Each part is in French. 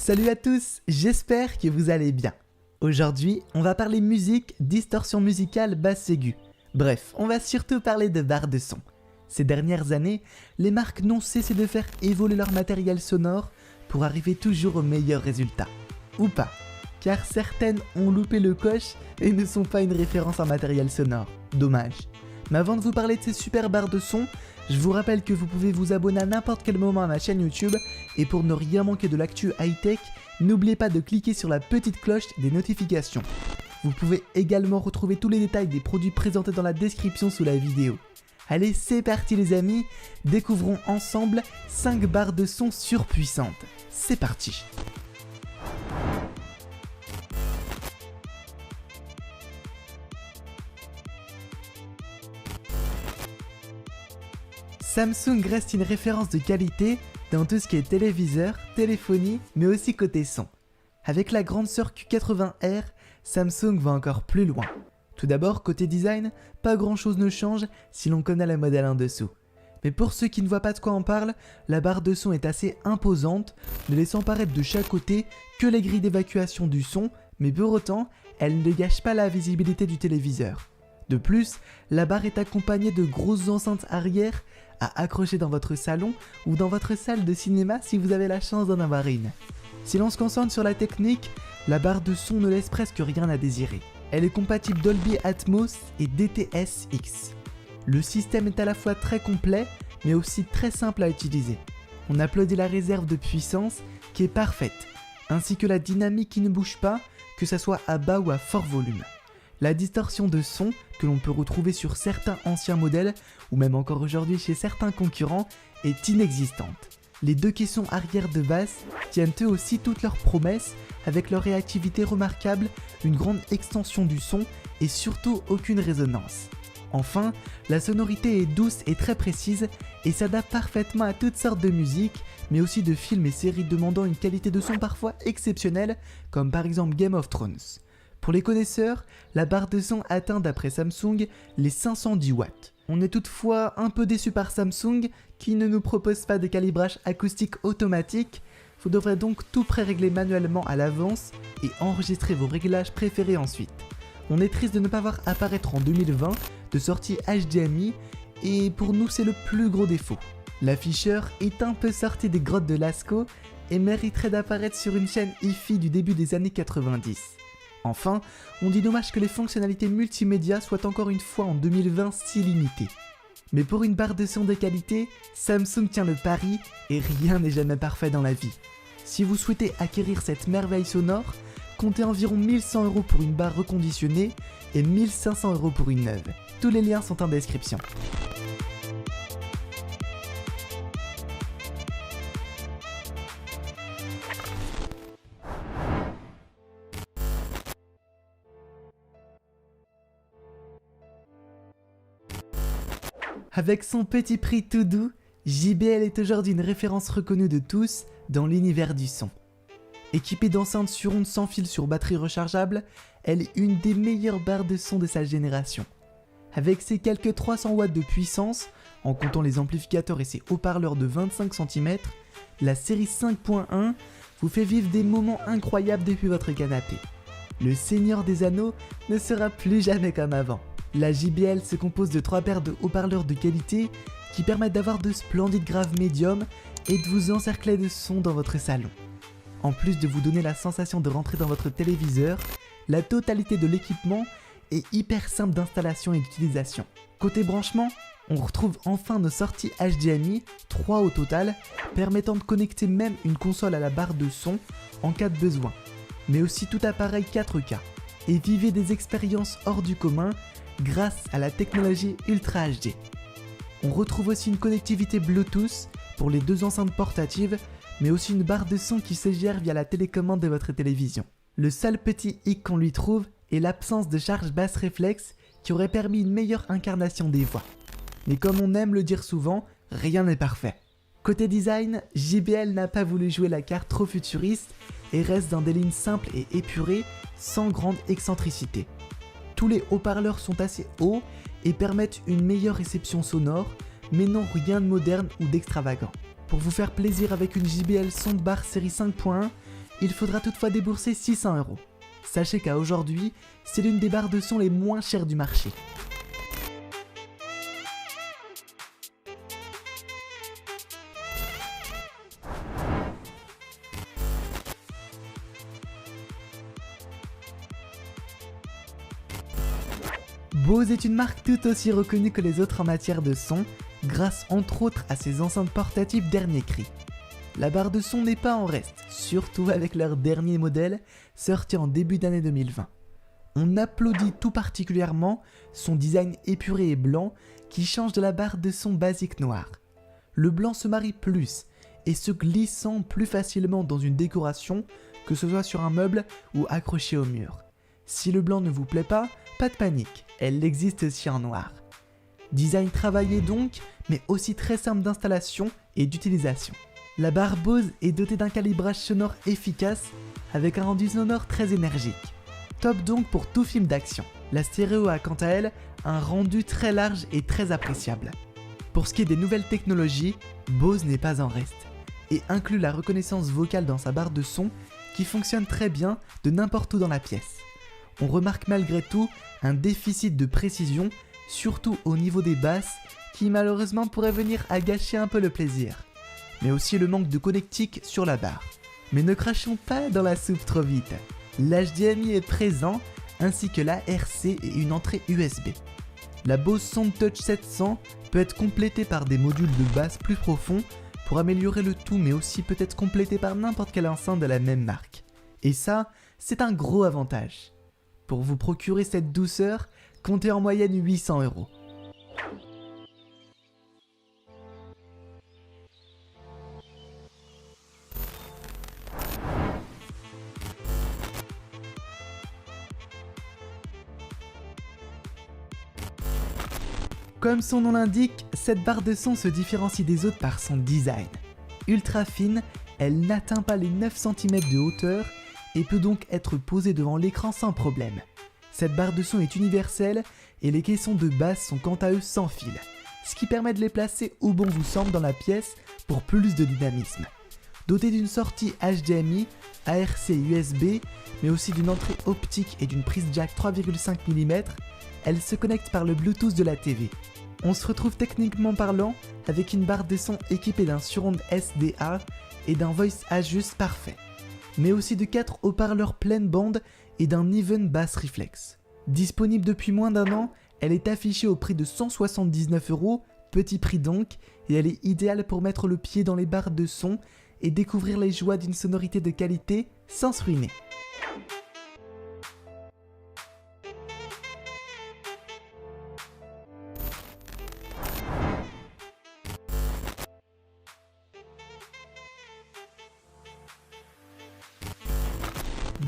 Salut à tous, j'espère que vous allez bien. Aujourd'hui, on va parler musique, distorsion musicale, basse aiguë. Bref, on va surtout parler de barres de son. Ces dernières années, les marques n'ont cessé de faire évoluer leur matériel sonore pour arriver toujours au meilleur résultat. Ou pas, car certaines ont loupé le coche et ne sont pas une référence en matériel sonore. Dommage. Mais avant de vous parler de ces super barres de son, je vous rappelle que vous pouvez vous abonner à n'importe quel moment à ma chaîne YouTube, et pour ne rien manquer de l'actu high-tech, n'oubliez pas de cliquer sur la petite cloche des notifications. Vous pouvez également retrouver tous les détails des produits présentés dans la description sous la vidéo. Allez, c'est parti les amis, découvrons ensemble 5 barres de son surpuissantes. C'est parti! Samsung reste une référence de qualité dans tout ce qui est téléviseur, téléphonie, mais aussi côté son. Avec la grande sœur Q80R, Samsung va encore plus loin. Tout d'abord, côté design, pas grand chose ne change si l'on connaît le modèle en dessous. Mais pour ceux qui ne voient pas de quoi on parle, la barre de son est assez imposante, ne laissant paraître de chaque côté que les grilles d'évacuation du son, mais pour autant, elle ne gâche pas la visibilité du téléviseur. De plus, la barre est accompagnée de grosses enceintes arrière à accrocher dans votre salon ou dans votre salle de cinéma si vous avez la chance d'en avoir une. Si l'on se concentre sur la technique, la barre de son ne laisse presque rien à désirer. Elle est compatible Dolby Atmos et DTS-X. Le système est à la fois très complet mais aussi très simple à utiliser. On applaudit la réserve de puissance qui est parfaite, ainsi que la dynamique qui ne bouge pas, que ça soit à bas ou à fort volume. La distorsion de son, que l'on peut retrouver sur certains anciens modèles, ou même encore aujourd'hui chez certains concurrents, est inexistante. Les deux caissons arrière de basse tiennent eux aussi toutes leurs promesses, avec leur réactivité remarquable, une grande extension du son et surtout aucune résonance. Enfin, la sonorité est douce et très précise et s'adapte parfaitement à toutes sortes de musique, mais aussi de films et séries demandant une qualité de son parfois exceptionnelle, comme par exemple Game of Thrones. Pour les connaisseurs, la barre de son atteint d'après Samsung les 510 watts. On est toutefois un peu déçu par Samsung qui ne nous propose pas de calibrage acoustique automatique. Vous devrez donc tout pré-régler manuellement à l'avance et enregistrer vos réglages préférés ensuite. On est triste de ne pas voir apparaître en 2020 de sortie HDMI et pour nous c'est le plus gros défaut. L'afficheur est un peu sorti des grottes de Lascaux et mériterait d'apparaître sur une chaîne hi-fi du début des années 90. Enfin, on dit dommage que les fonctionnalités multimédia soient encore une fois en 2020 si limitées. Mais pour une barre de son de qualité, Samsung tient le pari et rien n'est jamais parfait dans la vie. Si vous souhaitez acquérir cette merveille sonore, comptez environ 1100 € pour une barre reconditionnée et 1500 € pour une neuve. Tous les liens sont en description. Avec son petit prix tout doux, JBL est aujourd'hui une référence reconnue de tous dans l'univers du son. Équipée d'enceintes sur ondes sans fil sur batterie rechargeable, elle est une des meilleures barres de son de sa génération. Avec ses quelques 300 watts de puissance, en comptant les amplificateurs et ses haut-parleurs de 25 cm, la série 5.1 vous fait vivre des moments incroyables depuis votre canapé. Le Seigneur des Anneaux ne sera plus jamais comme avant. La JBL se compose de 3 paires de haut-parleurs de qualité qui permettent d'avoir de splendides graves médiums et de vous encercler de son dans votre salon. En plus de vous donner la sensation de rentrer dans votre téléviseur, la totalité de l'équipement est hyper simple d'installation et d'utilisation. Côté branchement, on retrouve enfin nos sorties HDMI, 3 au total, permettant de connecter même une console à la barre de son en cas de besoin, mais aussi tout appareil 4K. Et vivez des expériences hors du commun grâce à la technologie Ultra HD. On retrouve aussi une connectivité Bluetooth pour les deux enceintes portatives, mais aussi une barre de son qui se gère via la télécommande de votre télévision. Le seul petit hic qu'on lui trouve est l'absence de charge basse réflexe qui aurait permis une meilleure incarnation des voix. Mais comme on aime le dire souvent, rien n'est parfait. Côté design, JBL n'a pas voulu jouer la carte trop futuriste et reste dans des lignes simples et épurées sans grande excentricité. Tous les haut-parleurs sont assez hauts et permettent une meilleure réception sonore, mais non rien de moderne ou d'extravagant. Pour vous faire plaisir avec une JBL Soundbar série 5.1, il faudra toutefois débourser 600 €. Sachez qu'à aujourd'hui, c'est l'une des barres de son les moins chères du marché. Bose est une marque tout aussi reconnue que les autres en matière de son, grâce entre autres à ses enceintes portatives dernier cri. La barre de son n'est pas en reste, surtout avec leur dernier modèle, sorti en début d'année 2020. On applaudit tout particulièrement son design épuré et blanc qui change de la barre de son basique noire. Le blanc se marie plus et se glissant plus facilement dans une décoration, que ce soit sur un meuble ou accroché au mur. Si le blanc ne vous plaît pas de panique, elle existe aussi en noir. Design travaillé donc, mais aussi très simple d'installation et d'utilisation. La barre Bose est dotée d'un calibrage sonore efficace avec un rendu sonore très énergique. Top donc pour tout film d'action. La stéréo a quant à elle un rendu très large et très appréciable. Pour ce qui est des nouvelles technologies, Bose n'est pas en reste et inclut la reconnaissance vocale dans sa barre de son qui fonctionne très bien de n'importe où dans la pièce. On remarque malgré tout un déficit de précision, surtout au niveau des basses, qui malheureusement pourrait venir à gâcher un peu le plaisir. Mais aussi le manque de connectique sur la barre. Mais ne crachons pas dans la soupe trop vite. L'HDMI est présent, ainsi que l'ARC et une entrée USB. La Bose SoundTouch 700 peut être complétée par des modules de basse plus profonds pour améliorer le tout, mais aussi peut être complétée par n'importe quelle enceinte de la même marque. Et ça, c'est un gros avantage. Pour vous procurer cette douceur, comptez en moyenne 800 €. Comme son nom l'indique, cette barre de son se différencie des autres par son design. Ultra fine, elle n'atteint pas les 9 cm de hauteur et peut donc être posée devant l'écran sans problème. Cette barre de son est universelle et les caissons de basse sont quant à eux sans fil, ce qui permet de les placer où bon vous semble dans la pièce pour plus de dynamisme. Dotée d'une sortie HDMI, ARC USB, mais aussi d'une entrée optique et d'une prise jack 3,5 mm, elle se connecte par le Bluetooth de la TV. On se retrouve techniquement parlant avec une barre de son équipée d'un surround SDA et d'un voice adjust parfait, mais aussi de 4 haut-parleurs pleine bande et d'un even bass reflex. Disponible depuis moins d'un an, elle est affichée au prix de 179 €, petit prix donc, et elle est idéale pour mettre le pied dans les barres de son et découvrir les joies d'une sonorité de qualité sans se ruiner.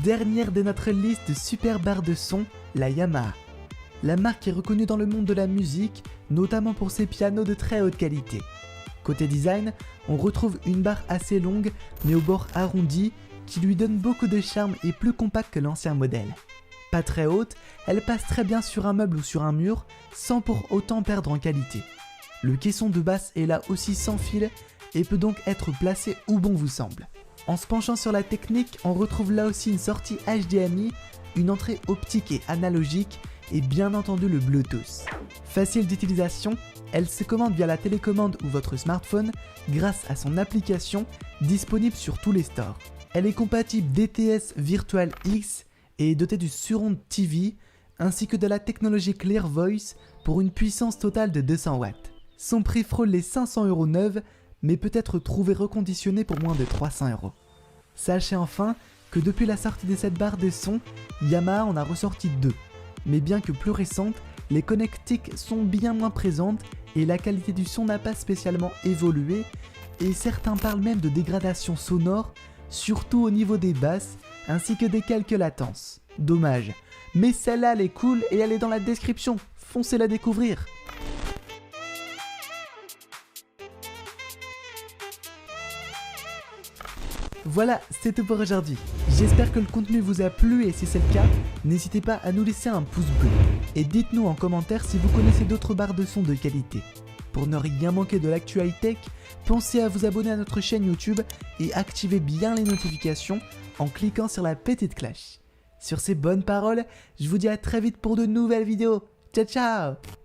Dernière de notre liste de super barres de son, la Yamaha. La marque est reconnue dans le monde de la musique, notamment pour ses pianos de très haute qualité. Côté design, on retrouve une barre assez longue mais au bord arrondi qui lui donne beaucoup de charme et plus compacte que l'ancien modèle. Pas très haute, elle passe très bien sur un meuble ou sur un mur sans pour autant perdre en qualité. Le caisson de basse est là aussi sans fil et peut donc être placé où bon vous semble. En se penchant sur la technique, on retrouve là aussi une sortie HDMI, une entrée optique et analogique et bien entendu le Bluetooth. Facile d'utilisation, elle se commande via la télécommande ou votre smartphone grâce à son application disponible sur tous les stores. Elle est compatible DTS Virtual X et est dotée du Surround TV ainsi que de la technologie Clear Voice pour une puissance totale de 200 watts. Son prix frôle les 500 € neuves, mais peut être trouvé reconditionné pour moins de 300 €. Sachez enfin que depuis la sortie de cette barre de son, Yamaha en a ressorti 2. Mais bien que plus récentes, les connectiques sont bien moins présentes et la qualité du son n'a pas spécialement évolué, et certains parlent même de dégradation sonore, surtout au niveau des basses, ainsi que des quelques latences. Dommage, mais celle-là elle est cool et elle est dans la description, foncez la découvrir. Voilà, c'est tout pour aujourd'hui. J'espère que le contenu vous a plu et si c'est le cas, n'hésitez pas à nous laisser un pouce bleu. Et dites-nous en commentaire si vous connaissez d'autres barres de son de qualité. Pour ne rien manquer de l'actu high-tech, pensez à vous abonner à notre chaîne YouTube et activez bien les notifications en cliquant sur la petite cloche. Sur ces bonnes paroles, je vous dis à très vite pour de nouvelles vidéos. Ciao ciao!